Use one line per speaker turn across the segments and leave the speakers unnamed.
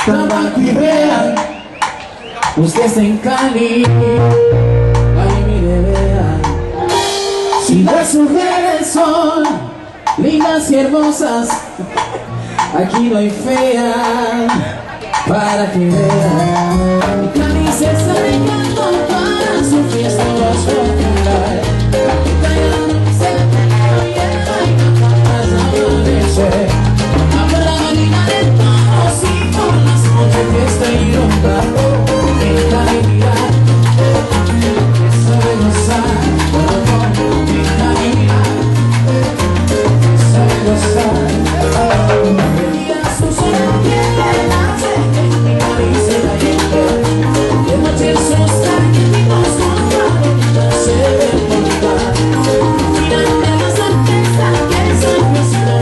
tabaco y vean, ustedes en Cali, ay mire vean, si las mujeres son lindas y hermosas, aquí no hay fea, para que vean. Cali se está arreglando para su fiesta popular, callando que se y no capaz de amanecer. Abra la marina de toros y por las noches fiesta y rumba. En Cali mirar, que sabe gozar, en Cali mirar, que sabe gozar. Y a su solo quiere nace, en Cali se la lleve. De noche el sol está y nos contra, se ve montar. Mira, me das la fiesta, que es el vecino.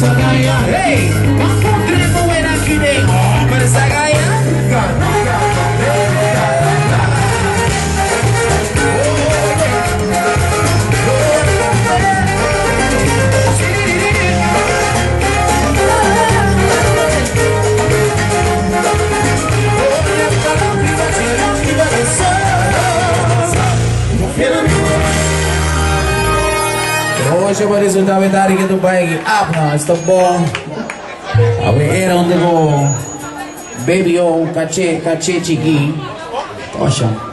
Hey, kamu terima wena kini bersagaya. Hoje por isso tá vendo que tu vai up na estou bom. A ver era onde go baby o caché chiqui. Oxa.